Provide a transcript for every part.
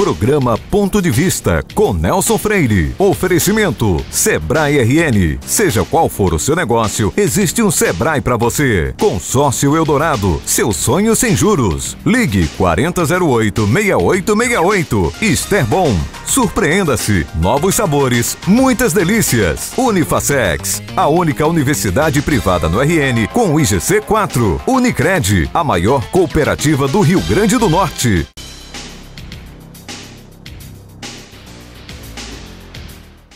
Programa Ponto de Vista com Nelson Freire. Oferecimento Sebrae RN. Seja qual for o seu negócio, existe um Sebrae para você. Consórcio Eldorado, seu sonho sem juros. Ligue 4008-6868. Esterbom, surpreenda-se. Novos sabores, muitas delícias. Unifacex, a única universidade privada no RN com o IGC 4. Unicred, a maior cooperativa do Rio Grande do Norte.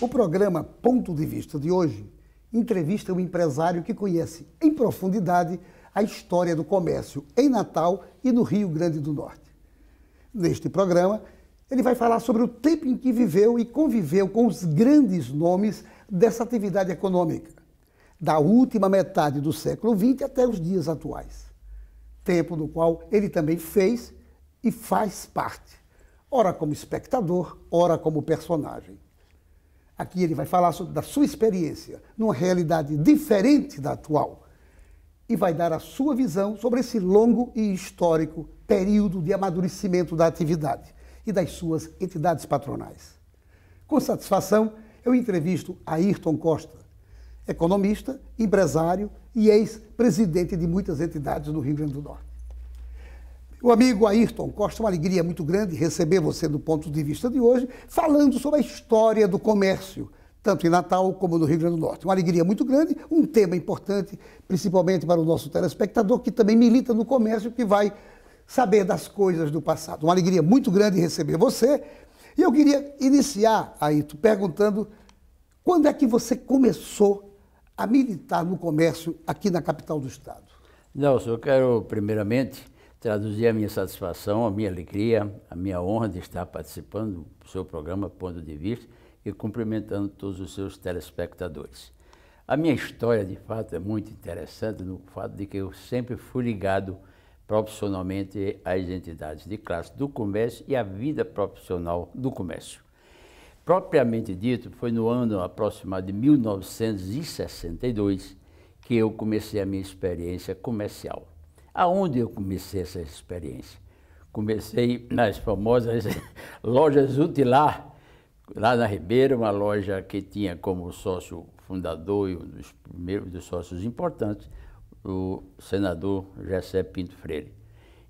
O programa Ponto de Vista de hoje entrevista um empresário que conhece em profundidade a história do comércio em Natal e no Rio Grande do Norte. Neste programa, ele vai falar sobre o tempo em que viveu e conviveu com os grandes nomes dessa atividade econômica, da última metade do século XX até os dias atuais. Tempo no qual ele também fez e faz parte, ora como espectador, ora como personagem. Aqui ele vai falar da sua experiência numa realidade diferente da atual e vai dar a sua visão sobre esse longo e histórico período de amadurecimento da atividade e das suas entidades patronais. Com satisfação, eu entrevisto Ayrton Costa, economista, empresário e ex-presidente de muitas entidades no Rio Grande do Norte. O amigo Ayrton Costa, uma alegria muito grande receber você do ponto de vista de hoje, falando sobre a história do comércio, tanto em Natal como no Rio Grande do Norte. Uma alegria muito grande, um tema importante, principalmente para o nosso telespectador, que também milita no comércio, que vai saber das coisas do passado. Uma alegria muito grande receber você. E eu queria iniciar, Ayrton, perguntando quando é que você começou a militar no comércio aqui na capital do estado? Nelson, eu quero primeiramente traduzir a minha satisfação, a minha alegria, a minha honra de estar participando do seu programa Ponto de Vista e cumprimentando todos os seus telespectadores. A minha história, de fato, é muito interessante no fato de que eu sempre fui ligado profissionalmente às entidades de classe do comércio e à vida profissional do comércio. Propriamente dito, foi no ano aproximado de 1962 que eu comecei a minha experiência comercial. Aonde eu comecei essa experiência? Comecei nas famosas lojas Utilar, lá na Ribeira, uma loja que tinha como sócio fundador e um dos primeiros dos sócios importantes, o senador Jessé Pinto Freire.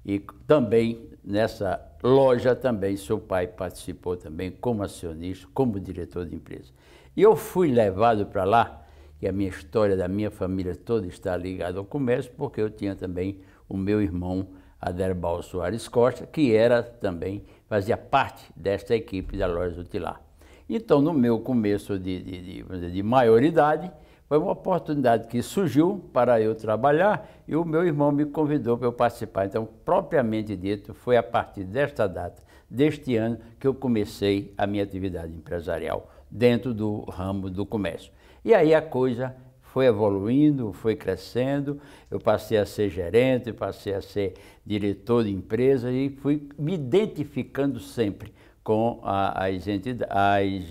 E também nessa loja também seu pai participou também como acionista, como diretor de empresa. E eu fui levado para lá, e a minha história da minha família toda está ligada ao comércio, porque eu tinha também o meu irmão Aderbal Soares Costa, que era também, fazia parte desta equipe da loja Utilar. Então, no meu começo de maioridade, foi uma oportunidade que surgiu para eu trabalhar e o meu irmão me convidou para eu participar. Então, propriamente dito, foi a partir desta data, deste ano, que eu comecei a minha atividade empresarial dentro do ramo do comércio. E aí a coisa foi evoluindo, foi crescendo, eu passei a ser gerente, passei a ser diretor de empresa e fui me identificando sempre com as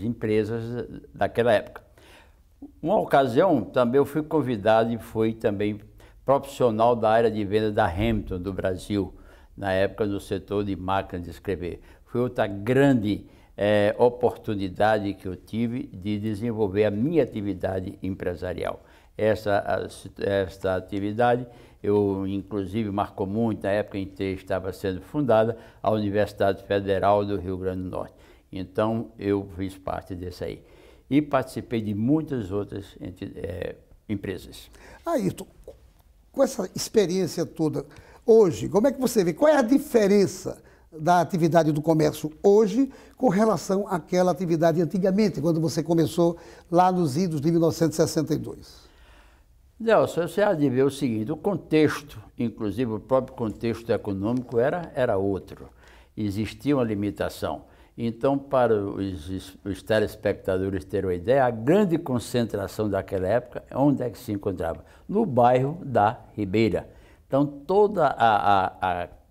empresas daquela época. Uma ocasião também eu fui convidado e fui também profissional da área de venda da Hamilton do Brasil, na época no setor de máquinas de escrever. Foi outra grande oportunidade que eu tive de desenvolver a minha atividade empresarial. Esta atividade, inclusive marcou muito na época em que estava sendo fundada a Universidade Federal do Rio Grande do Norte. Então, eu fiz parte desse aí. E participei de muitas outras empresas. Ayrton, com essa experiência toda, hoje, como é que você vê? Qual é a diferença da atividade do comércio hoje com relação àquela atividade antigamente, quando você começou lá nos idos de 1962? Nelson, você há de ver o seguinte, o contexto, inclusive o próprio contexto econômico era outro. Existia uma limitação. Então, para os telespectadores terem uma ideia, a grande concentração daquela época, onde é que se encontrava? No bairro da Ribeira. Então, todas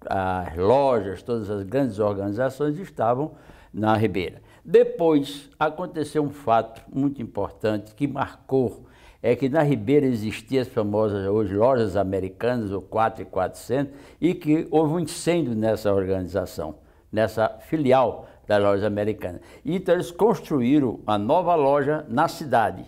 as lojas, todas as grandes organizações estavam na Ribeira. Depois, aconteceu um fato muito importante que marcou, é que na Ribeira existiam as famosas hoje lojas americanas, o 4 e 400, e que houve um incêndio nessa organização. nessa filial das lojas americanas. Então eles construíram uma nova loja na cidade.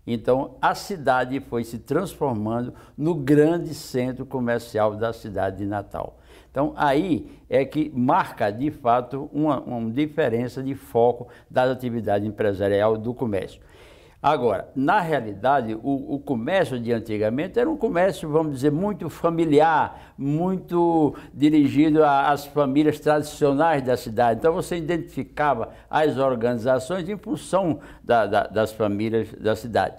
Então a cidade foi se transformando no grande centro comercial da cidade de Natal. Então aí é que marca de fato uma diferença de foco da atividade empresarial do comércio. Agora, na realidade, o comércio de antigamente era um comércio, vamos dizer, muito familiar, muito dirigido às famílias tradicionais da cidade. Então você identificava as organizações em função das famílias da cidade.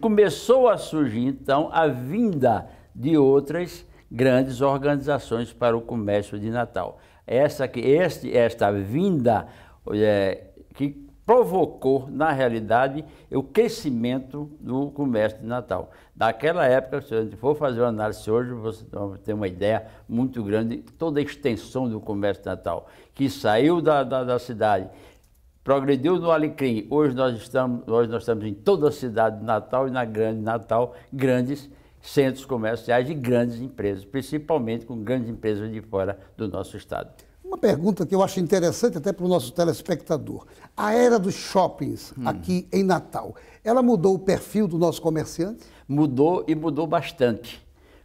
Começou a surgir, então, a vinda de outras grandes organizações para o comércio de Natal. Esta vinda que provocou, na realidade, o crescimento do comércio de Natal. Daquela época, se a gente for fazer uma análise hoje, você vai ter uma ideia muito grande de toda a extensão do comércio de Natal, que saiu da cidade, progrediu no Alecrim. Hoje nós estamos em toda a cidade de Natal e na grande Natal, grandes centros comerciais de grandes empresas, principalmente com grandes empresas de fora do nosso estado. Uma pergunta que eu acho interessante até para o nosso telespectador. A era dos shoppings aqui em Natal, ela mudou o perfil do nosso comerciante? Mudou e mudou bastante.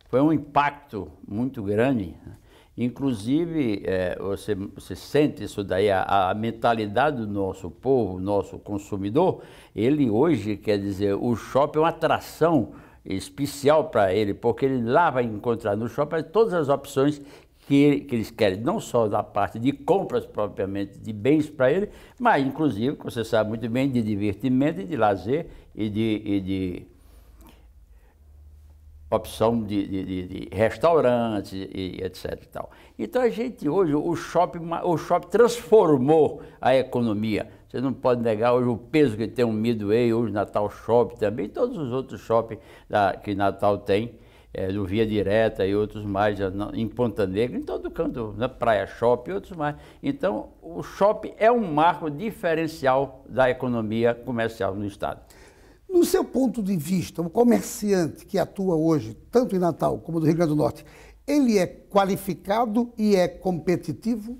Foi um impacto muito grande. Inclusive, você sente isso daí, a mentalidade do nosso povo, nosso consumidor, ele hoje, quer dizer, o shopping é uma atração especial para ele, porque ele lá vai encontrar no shopping todas as opções que eles querem, não só da parte de compras propriamente, de bens para ele, mas inclusive, você sabe muito bem, de divertimento e de lazer e de opção de restaurantes e etc. E tal. Então a gente hoje, o shopping transformou a economia. Você não pode negar hoje o peso que tem o Midway, hoje Natal Shopping também, todos os outros shoppings que Natal tem. Do Via Direta e outros mais, em Ponta Negra, em todo canto, na Praia Shopping e outros mais. Então, o shopping é um marco diferencial da economia comercial no estado. No seu ponto de vista, o comerciante que atua hoje, tanto em Natal como no Rio Grande do Norte, ele é qualificado e é competitivo?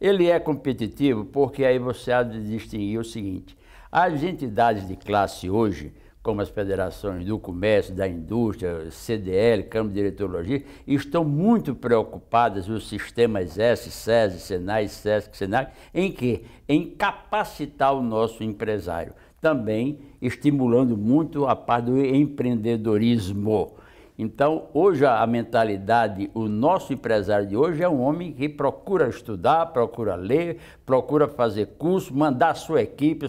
Ele é competitivo porque aí você há de distinguir o seguinte: as entidades de classe hoje, como as federações do comércio, da indústria, CDL, Câmara de Diretologia, estão muito preocupadas, os sistemas S, SESI, SENAI, SESC, SENAC, em quê? Em capacitar o nosso empresário, também estimulando muito a parte do empreendedorismo. Então, hoje a mentalidade, o nosso empresário de hoje é um homem que procura estudar, procura ler, procura fazer curso, mandar sua equipe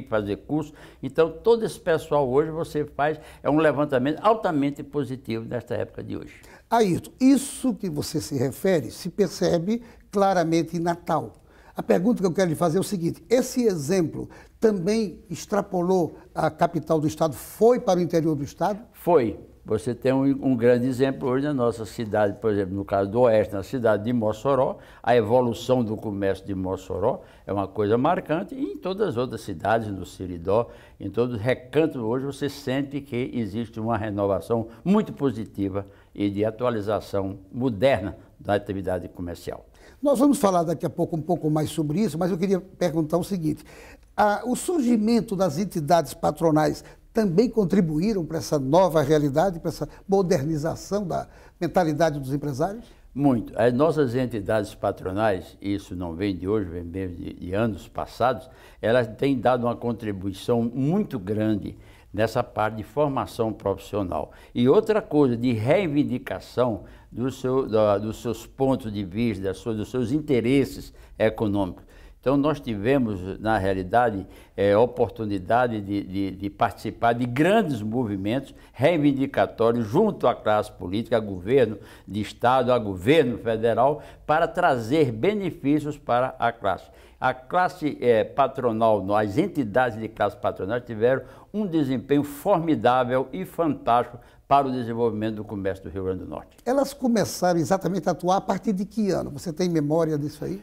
fazer curso. Então, todo esse pessoal hoje você faz, é um levantamento altamente positivo nesta época de hoje. Ayrton, isso que você se refere se percebe claramente em Natal. A pergunta que eu quero lhe fazer é o seguinte: esse exemplo também extrapolou a capital do estado, foi para o interior do estado? Foi. Você tem um grande exemplo hoje na nossa cidade, por exemplo, no caso do Oeste, na cidade de Mossoró, a evolução do comércio de Mossoró é uma coisa marcante, e em todas as outras cidades, no Seridó, em todos os recantos hoje, você sente que existe uma renovação muito positiva e de atualização moderna da atividade comercial. Nós vamos falar daqui a pouco um pouco mais sobre isso, mas eu queria perguntar o seguinte: o surgimento das entidades patronais também contribuíram para essa nova realidade, para essa modernização da mentalidade dos empresários? Muito. As nossas entidades patronais, isso não vem de hoje, vem mesmo de anos passados, elas têm dado uma contribuição muito grande nessa parte de formação profissional. E outra coisa, de reivindicação dos seus pontos de vista, dos seus interesses econômicos. Então, nós tivemos, na realidade, oportunidade de participar de grandes movimentos reivindicatórios junto à classe política, a governo de Estado, a governo federal, para trazer benefícios para a classe. A classe patronal, as entidades de classe patronal tiveram um desempenho formidável e fantástico para o desenvolvimento do comércio do Rio Grande do Norte. Elas começaram exatamente a atuar a partir de que ano? Você tem memória disso aí?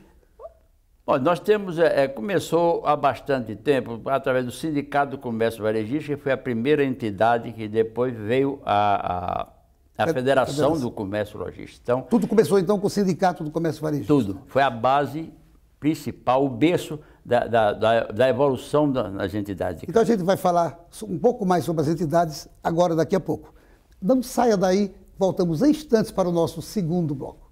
Bom, nós temos, começou há bastante tempo, através do Sindicato do Comércio Varejista, que foi a primeira entidade que depois veio a A Federação do Comércio Logístico. Então, tudo começou então com o Sindicato do Comércio Varejista? Tudo. Foi a base principal, o berço da evolução das entidades. Então a gente vai falar um pouco mais sobre as entidades agora, daqui a pouco. Não saia daí, voltamos em instantes para o nosso segundo bloco.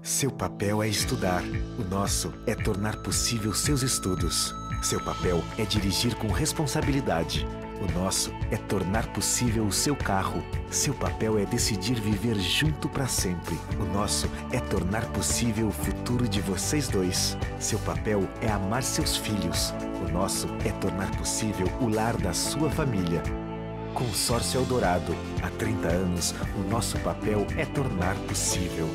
Seu papel é estudar, o nosso é tornar possível seus estudos. Seu papel é dirigir com responsabilidade, o nosso é tornar possível o seu carro. Seu papel é decidir viver junto para sempre, o nosso é tornar possível o futuro de vocês dois. Seu papel é amar seus filhos, o nosso é tornar possível o lar da sua família. Consórcio Eldorado, há 30 anos, o nosso papel é tornar possível.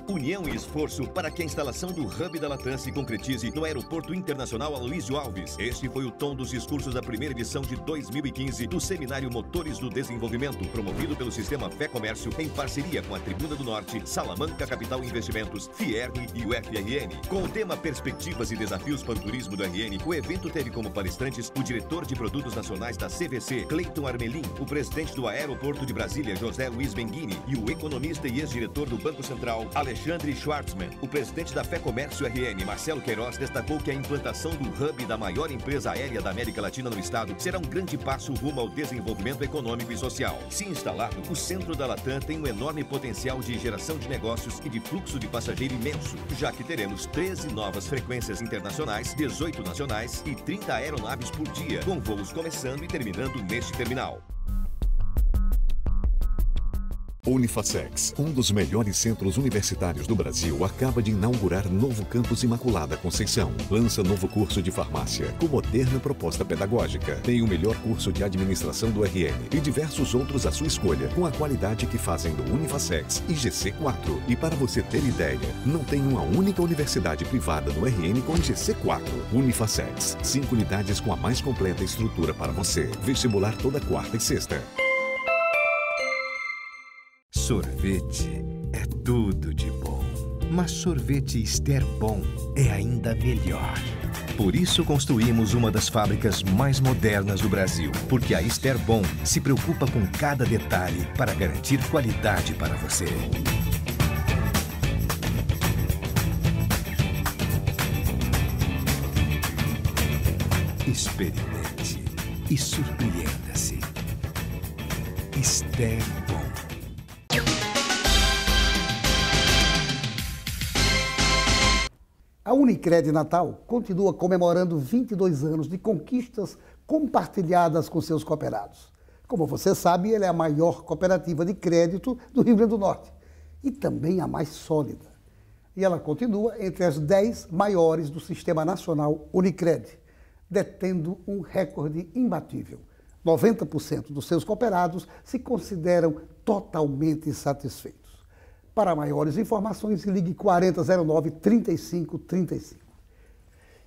União e esforço para que a instalação do Hub da Latam se concretize no Aeroporto Internacional Aloysio Alves. Este foi o tom dos discursos da primeira edição de 2015 do Seminário Motores do Desenvolvimento, promovido pelo Sistema Fé Comércio em parceria com a Tribuna do Norte, Salamanca Capital Investimentos, Fierg e o FRN. Com o tema Perspectivas e Desafios para o Turismo do RN, o evento teve como palestrantes o diretor de produtos nacionais da CVC, Cleiton Armelin, o presidente do Aeroporto de Brasília, José Luiz Benguini, e o economista e ex-diretor do Banco Central, Alexandre Schwartzman. O presidente da Fé Comércio RN, Marcelo Queiroz, destacou que a implantação do Hub da maior empresa aérea da América Latina no estado será um grande passo rumo ao desenvolvimento econômico e social. Se instalado, o centro da Latam tem um enorme potencial de geração de negócios e de fluxo de passageiro imenso, já que teremos 13 novas frequências internacionais, 18 nacionais e 30 aeronaves por dia, com voos começando e terminando neste terminal. Unifacex, um dos melhores centros universitários do Brasil, acaba de inaugurar novo campus Imaculada Conceição. Lança novo curso de farmácia, com moderna proposta pedagógica. Tem o melhor curso de administração do RN e diversos outros à sua escolha, com a qualidade que fazem do Unifacex e GC4. E para você ter ideia, não tem uma única universidade privada no RN com GC4. Unifacex, 5 unidades com a mais completa estrutura para você. Vestibular toda quarta e sexta. Sorvete é tudo de bom, mas sorvete Esterbom é ainda melhor. Por isso construímos uma das fábricas mais modernas do Brasil, porque a Esterbom se preocupa com cada detalhe para garantir qualidade para você. Experimente e surpreenda-se. Esterbom. A Unicred Natal continua comemorando 22 anos de conquistas compartilhadas com seus cooperados. Como você sabe, ela é a maior cooperativa de crédito do Rio Grande do Norte e também a mais sólida. E ela continua entre as 10 maiores do Sistema Nacional Unicred, detendo um recorde imbatível. 90% dos seus cooperados se consideram totalmente satisfeitos. Para maiores informações, ligue 4009-3535.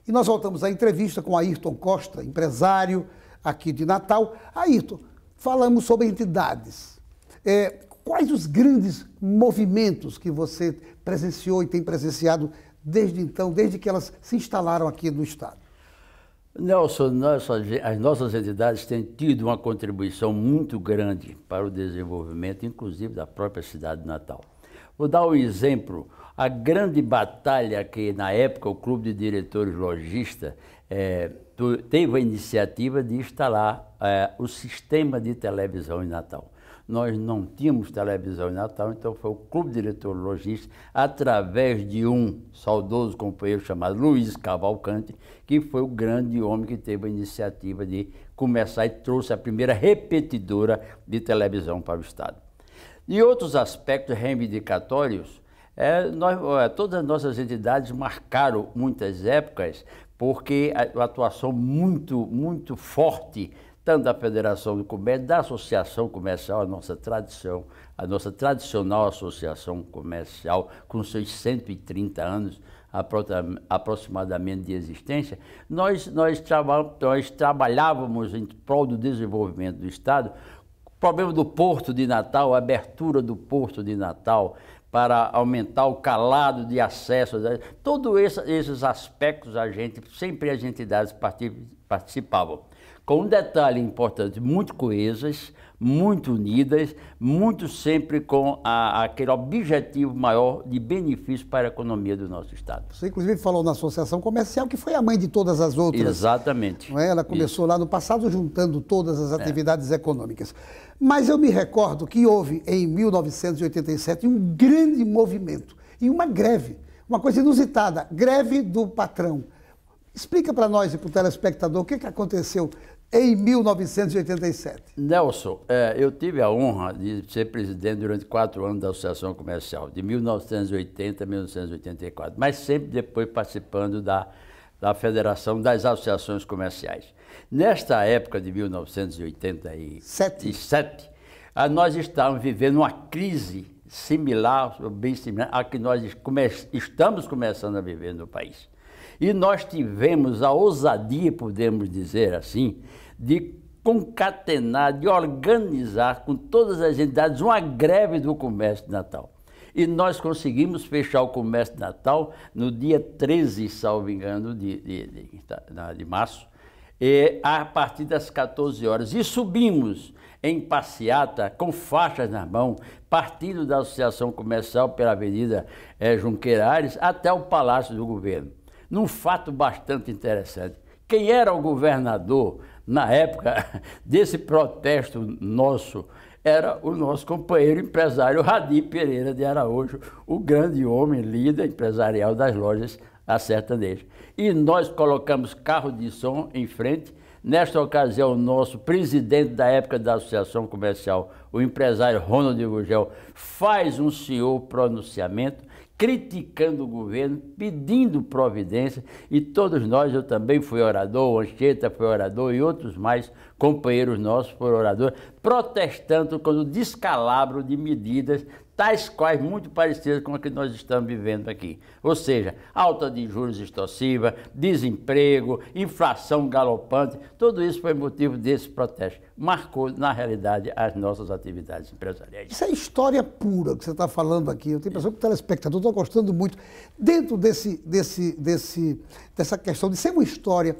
E nós voltamos à entrevista com Ayrton Costa, empresário aqui de Natal. Ayrton, falamos sobre entidades. Quais os grandes movimentos que você presenciou e tem presenciado desde então, desde que elas se instalaram aqui no estado? Nelson, as nossas entidades têm tido uma contribuição muito grande para o desenvolvimento, inclusive da própria cidade de Natal. Vou dar um exemplo, a grande batalha que na época o Clube de Diretores Lojistas teve a iniciativa de instalar o sistema de televisão em Natal. Nós não tínhamos televisão em Natal, então foi o Clube de Diretores Lojistas, através de um saudoso companheiro chamado Luiz Cavalcante, que foi o grande homem que teve a iniciativa de começar e trouxe a primeira repetidora de televisão para o estado. E outros aspectos reivindicatórios, todas as nossas entidades marcaram muitas épocas porque a atuação muito forte, tanto da Federação do Comércio, da Associação Comercial, a nossa tradicional Associação Comercial, com seus 130 anos aproximadamente de existência, nós trabalhávamos em prol do desenvolvimento do Estado. O problema do Porto de Natal, a abertura do Porto de Natal, para aumentar o calado de acesso, todos esses aspectos sempre as entidades participavam. Com um detalhe importante, muito coesas, muito unidas, muito sempre com aquele objetivo maior de benefício para a economia do nosso Estado. Você inclusive falou na Associação Comercial, que foi a mãe de todas as outras. Exatamente. Não é? Ela começou lá no passado juntando todas as atividades econômicas. Mas eu me recordo que houve em 1987 um grande movimento e uma greve, uma coisa inusitada, greve do patrão. Explica para nós e para o telespectador o que aconteceu em 1987. Nelson, eu tive a honra de ser presidente durante 4 anos da Associação Comercial, de 1980 a 1984, mas sempre depois participando da Federação das Associações Comerciais. Nesta época de 1987, nós estávamos vivendo uma crise similar, bem similar, à que nós estamos começando a viver no país. E nós tivemos a ousadia, podemos dizer assim, de concatenar, de organizar com todas as entidades uma greve do comércio de Natal. E nós conseguimos fechar o comércio de Natal no dia 13, salvo engano, de março, a partir das 14 horas. E subimos em passeata, com faixas na mão, partindo da Associação Comercial pela Avenida Junqueira Aires até o Palácio do Governo. Num fato bastante interessante. Quem era o governador na época desse protesto nosso era o nosso companheiro empresário Radi Pereira de Araújo, o grande homem, líder empresarial das lojas sertanejas. E nós colocamos carro de som em frente. Nesta ocasião, o nosso presidente da época da Associação Comercial, o empresário Ronald Gugel, faz um senhor pronunciamento criticando o governo, pedindo providência, e todos nós, eu também fui orador, o Anchieta foi orador e outros mais companheiros nossos foram oradores, protestando contra o descalabro de medidas tais quais muito parecidas com a que nós estamos vivendo aqui. Ou seja, alta de juros extorsiva, desemprego, inflação galopante, tudo isso foi motivo desse protesto. Marcou, na realidade, as nossas atividades empresariais. Isso é história pura que você está falando aqui. Eu tenho a impressão que o telespectador está gostando muito. Dentro dessa questão de ser uma história,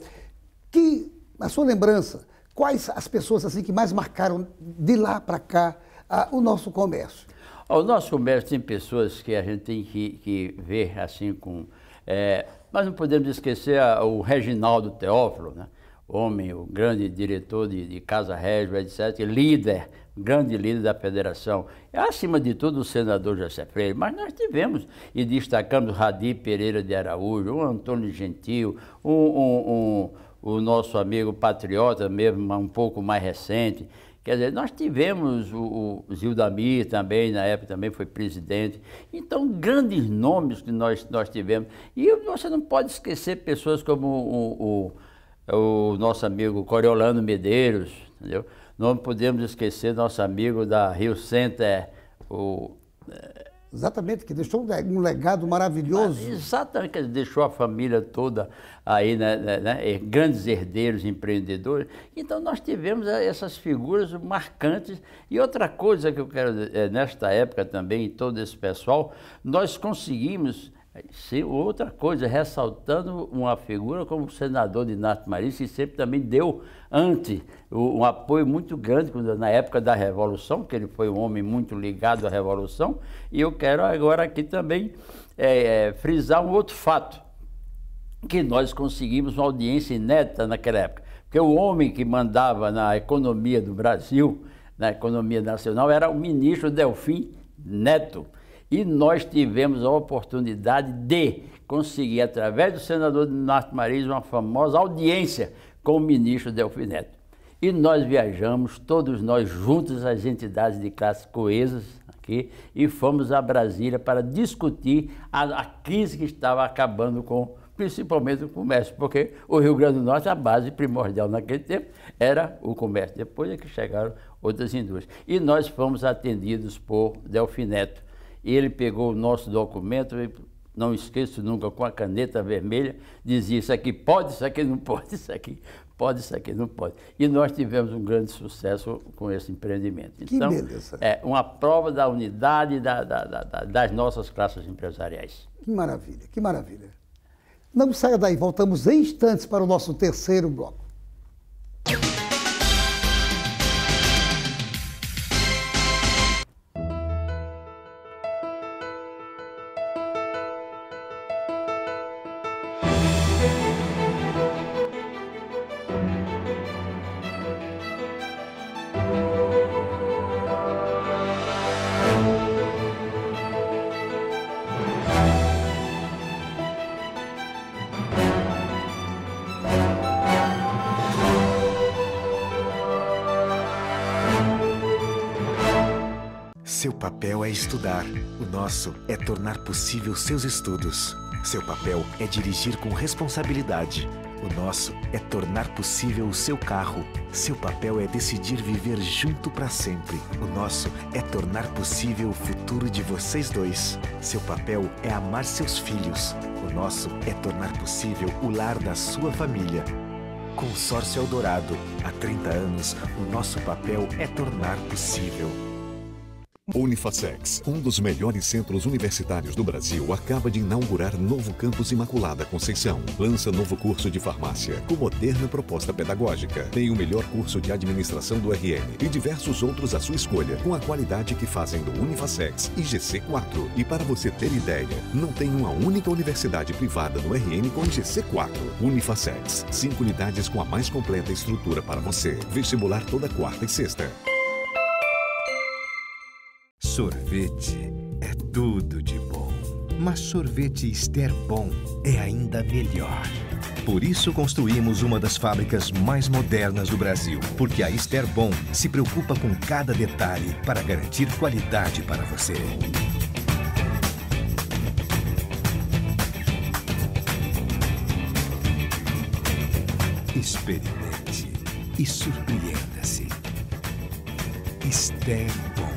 que, na sua lembrança, quais as pessoas assim que mais marcaram de lá para cá o nosso comércio? O nosso comércio tem pessoas que a gente tem que ver assim com... nós não podemos esquecer o Reginaldo Teófilo, né? O grande diretor de Casa Régio, etc., líder, grande líder da federação. Acima de tudo, o senador José Freire, mas nós tivemos e destacamos Radi Pereira de Araújo, o Antônio Gentil, o nosso amigo patriota mesmo, um pouco mais recente. Quer dizer, nós tivemos o Zildamir também, na época também foi presidente. Então, grandes nomes que nós tivemos. E você não pode esquecer pessoas como o nosso amigo Coriolano Medeiros, entendeu? Não podemos esquecer nosso amigo da Rio Center, Exatamente, que deixou um legado maravilhoso. Exatamente, que deixou a família toda aí, grandes herdeiros, empreendedores. Então, nós tivemos essas figuras marcantes. E outra coisa que eu quero, nesta época também, todo esse pessoal, nós conseguimos, outra coisa, ressaltando uma figura como o senador Dinácio Marins, que sempre também deu um apoio muito grande na época da Revolução, que ele foi um homem muito ligado à Revolução. E eu quero agora aqui também frisar um outro fato, que nós conseguimos uma audiência inédita naquela época. Porque o homem que mandava na economia do Brasil, na economia nacional, era o ministro Delfim Neto. E nós tivemos a oportunidade de conseguir, através do senador Dinácio Marins, uma famosa audiência com o ministro Delfim Neto. E nós viajamos, todos nós juntos, as entidades de classe coesas aqui, e fomos a Brasília para discutir a crise que estava acabando com principalmente o comércio, porque o Rio Grande do Norte, a base primordial naquele tempo, era o comércio. Depois é que chegaram outras indústrias. E nós fomos atendidos por Delfim Neto. Ele pegou o nosso documento, não esqueço nunca, com a caneta vermelha, dizia isso aqui pode, isso aqui não pode, isso aqui pode, isso aqui não pode. E nós tivemos um grande sucesso com esse empreendimento. Que então, beleza. é uma prova da unidade das nossas classes empresariais. Que maravilha, que maravilha. Não saia daí, voltamos em instantes para o nosso terceiro bloco. Seu papel é estudar, o nosso é tornar possível seus estudos. Seu papel é dirigir com responsabilidade, o nosso é tornar possível o seu carro. Seu papel é decidir viver junto para sempre. O nosso é tornar possível o futuro de vocês dois. Seu papel é amar seus filhos. O nosso é tornar possível o lar da sua família. Consórcio Eldorado. Há 30 anos, o nosso papel é tornar possível. Unifacex, um dos melhores centros universitários do Brasil, acaba de inaugurar novo campus Imaculada Conceição. Lança novo curso de farmácia, com moderna proposta pedagógica. Tem o melhor curso de administração do RN e diversos outros à sua escolha, com a qualidade que fazem do Unifacex e GC4. E para você ter ideia, não tem uma única universidade privada no RN com GC4. Unifacex, 5 unidades com a mais completa estrutura para você. Vestibular toda quarta e sexta. Sorvete é tudo de bom, mas sorvete Ester Bom é ainda melhor. Por isso construímos uma das fábricas mais modernas do Brasil, porque a Ester Bom se preocupa com cada detalhe para garantir qualidade para você. Experimente e surpreenda-se. Ester Bom.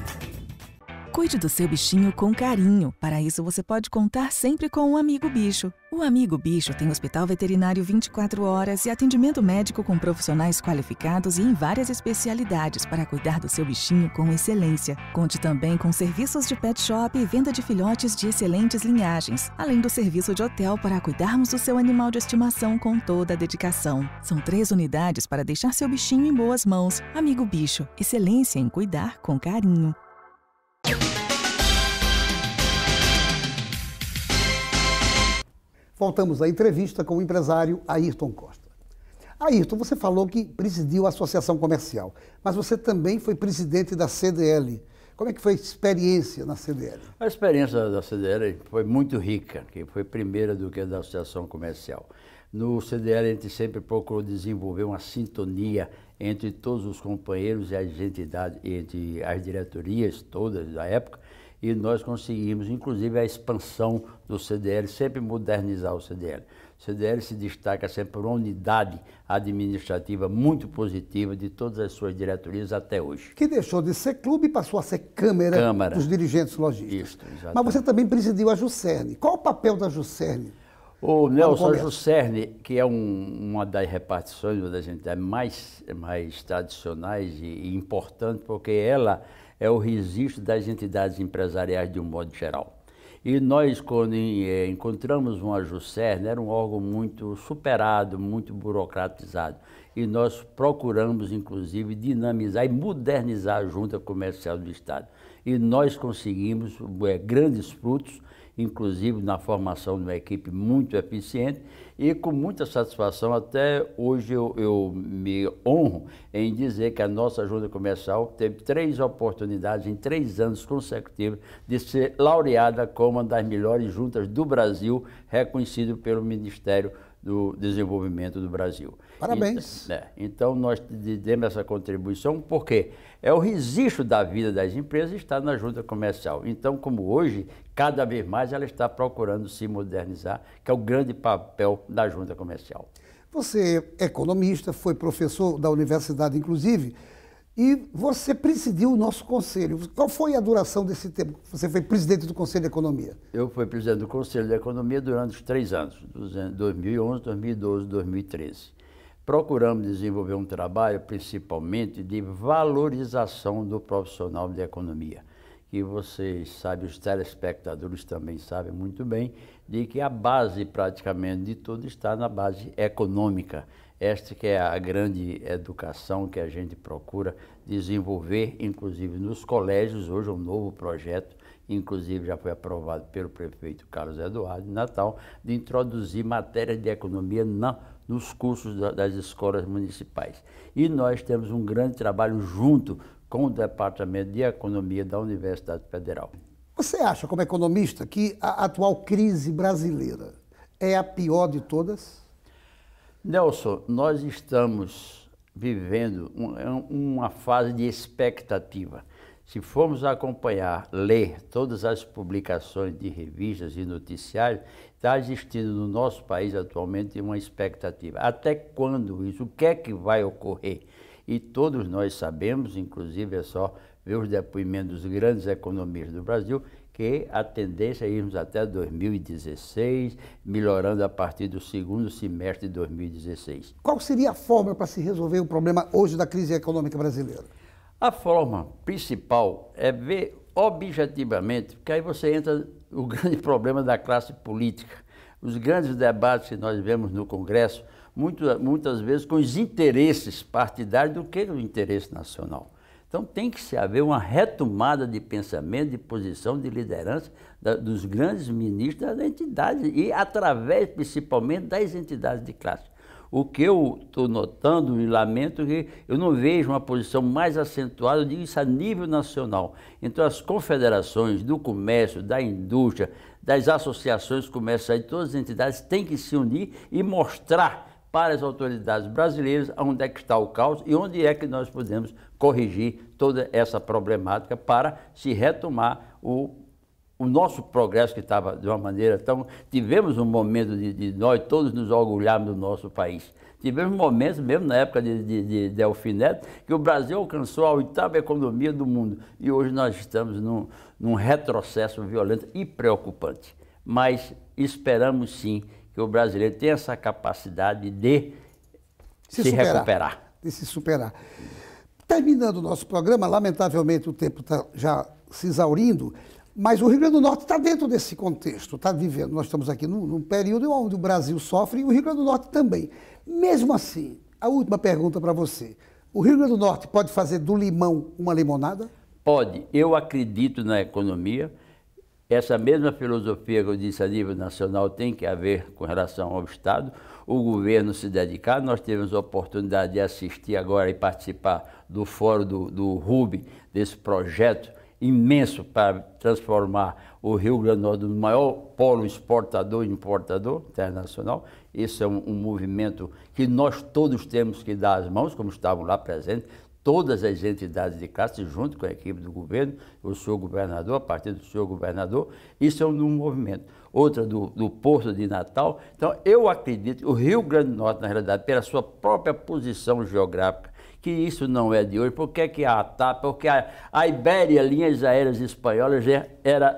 Cuide do seu bichinho com carinho. Para isso, você pode contar sempre com o Amigo Bicho. O Amigo Bicho tem hospital veterinário 24 horas e atendimento médico com profissionais qualificados e em várias especialidades para cuidar do seu bichinho com excelência. Conte também com serviços de pet shop e venda de filhotes de excelentes linhagens, além do serviço de hotel para cuidarmos do seu animal de estimação com toda a dedicação. São 3 unidades para deixar seu bichinho em boas mãos. Amigo Bicho, excelência em cuidar com carinho. Voltamos à entrevista com o empresário Ayrton Costa. Ayrton, você falou que presidiu a Associação Comercial, mas você também foi presidente da CDL. Como é que foi a experiência na CDL? A experiência da CDL foi muito rica, que foi primeira do que a da Associação Comercial. No CDL a gente sempre procurou desenvolver uma sintonia entre todos os companheiros e as entidades, entre as diretorias todas da época, e nós conseguimos, inclusive, a expansão do CDL, sempre modernizar o CDL. O CDL se destaca sempre por uma unidade administrativa muito positiva de todas as suas diretorias até hoje. Que deixou de ser clube e passou a ser Câmara dos dirigentes lojistas. Isso, mas você também presidiu a Juscerne. Qual o papel da Juscerne? O Nelson, a Juscerne, que é uma das repartições, uma das entidades mais tradicionais e importantes, porque ela é o registro das entidades empresariais de um modo geral. E nós, quando encontramos uma Juscerne, era um órgão muito superado, muito burocratizado. E nós procuramos, inclusive, dinamizar e modernizar a Junta Comercial do Estado. E nós conseguimos grandes frutos, inclusive na formação de uma equipe muito eficiente, e com muita satisfação, até hoje eu me honro em dizer que a nossa Junta Comercial teve 3 oportunidades em 3 anos consecutivos de ser laureada como uma das melhores juntas do Brasil, reconhecido pelo Ministério do Desenvolvimento do Brasil. Parabéns. Então, nós demos essa contribuição porque é o registro da vida das empresas está na junta comercial. Então, como hoje, cada vez mais ela está procurando se modernizar, que é o grande papel da junta comercial. Você é economista, foi professor da universidade, inclusive, e você presidiu o nosso conselho. Qual foi a duração desse tempo? Você foi presidente do Conselho de Economia. Eu fui presidente do Conselho de Economia durante os 3 anos, 2011, 2012, 2013. Procuramos desenvolver um trabalho, principalmente, de valorização do profissional de economia. Que vocês sabem, os telespectadores também sabem muito bem, de que a base, praticamente, de tudo está na base econômica. Esta que é a grande educação que a gente procura desenvolver, inclusive nos colégios. Hoje é um novo projeto, inclusive já foi aprovado pelo prefeito Carlos Eduardo de Natal, de introduzir matérias de economia nos cursos das escolas municipais. E nós temos um grande trabalho junto com o Departamento de Economia da Universidade Federal. Você acha, como economista, que a atual crise brasileira é a pior de todas? Nelson, nós estamos vivendo uma fase de expectativa. Se formos acompanhar, ler todas as publicações de revistas e noticiários, está existindo no nosso país atualmente uma expectativa. Até quando isso? O que é que vai ocorrer? E todos nós sabemos, inclusive é só ver os depoimentos dos grandes economistas do Brasil, que a tendência é irmos até 2016, melhorando a partir do segundo semestre de 2016. Qual seria a forma para se resolver o problema hoje da crise econômica brasileira? A forma principal é ver objetivamente, porque aí você entra no grande problema da classe política. Os grandes debates que nós vemos no Congresso, muitas vezes com os interesses partidários do que o interesse nacional. Então tem que se haver uma retomada de pensamento, de posição, de liderança dos grandes ministros das entidades e através principalmente das entidades de classe. O que eu estou notando e lamento que eu não vejo uma posição mais acentuada, eu digo isso a nível nacional. Então as confederações do comércio, da indústria, das associações comerciais, todas as entidades têm que se unir e mostrar para as autoridades brasileiras onde é que está o caos e onde é que nós podemos corrigir toda essa problemática para se retomar o nosso progresso que estava de uma maneira tão... Tivemos um momento de nós todos nos orgulharmos do nosso país. Tivemos momentos, mesmo na época de Delfim Neto, que o Brasil alcançou a 8ª economia do mundo. E hoje nós estamos num retrocesso violento e preocupante. Mas esperamos sim que o brasileiro tenha essa capacidade de se recuperar. De se superar. Terminando o nosso programa, lamentavelmente o tempo está já se exaurindo, mas o Rio Grande do Norte está dentro desse contexto, está vivendo. Nós estamos aqui num período onde o Brasil sofre e o Rio Grande do Norte também. Mesmo assim, a última pergunta para você. O Rio Grande do Norte pode fazer do limão uma limonada? Pode. Eu acredito na economia. Essa mesma filosofia que eu disse a nível nacional tem que haver com relação ao Estado, o governo se dedicar. Nós tivemos a oportunidade de assistir agora e participar do fórum do RUB, desse projeto imenso para transformar o Rio Grande do Norte no maior polo exportador e importador internacional. Esse é um movimento que nós todos temos que dar as mãos, como estavam lá presentes, todas as entidades de classe, junto com a equipe do governo, o senhor governador, a partir do senhor governador, isso é um movimento. Outra do Porto de Natal. Então, eu acredito que o Rio Grande do Norte, na realidade, pela sua própria posição geográfica, que isso não é de hoje, porque que a TAP, porque a Ibéria, linhas aéreas espanholas,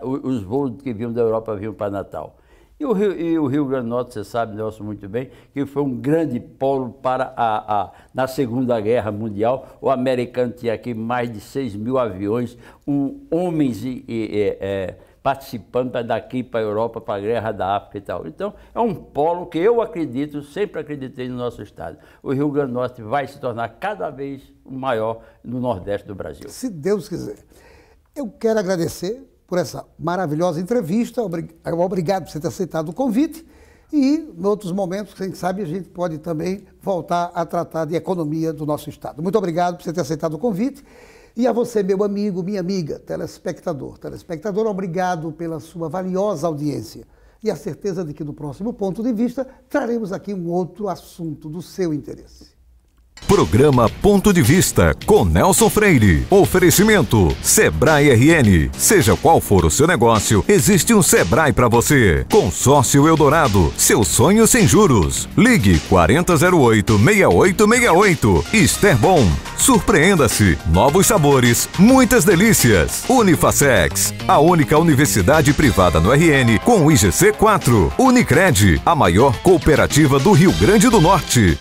os voos que vinham da Europa vinham para Natal. E o Rio Grande do Norte, você sabe, Nelson, muito bem, que foi um grande polo para na Segunda Guerra Mundial. O americano tinha aqui mais de 6.000 aviões, homens participando daqui para a Europa, para a Guerra da África e tal. Então, é um polo que eu acredito, sempre acreditei no nosso estado. O Rio Grande do Norte vai se tornar cada vez maior no Nordeste do Brasil. Se Deus quiser. Eu quero agradecer por essa maravilhosa entrevista. Obrigado por você ter aceitado o convite. E, em outros momentos, quem sabe, a gente pode também voltar a tratar de economia do nosso estado. Muito obrigado por você ter aceitado o convite. E a você, meu amigo, minha amiga, telespectador. Telespectador, obrigado pela sua valiosa audiência. e a certeza de que no próximo Ponto de Vista traremos aqui um outro assunto do seu interesse. Programa Ponto de Vista com Nelson Freire. Oferecimento Sebrae RN. Seja qual for o seu negócio, existe um Sebrae para você. Consórcio Eldorado. Seu sonho sem juros. Ligue 4008-6868. Esterbom. Surpreenda-se. Novos sabores, muitas delícias. Unifacex. A única universidade privada no RN com o IGC 4. Unicred. A maior cooperativa do Rio Grande do Norte.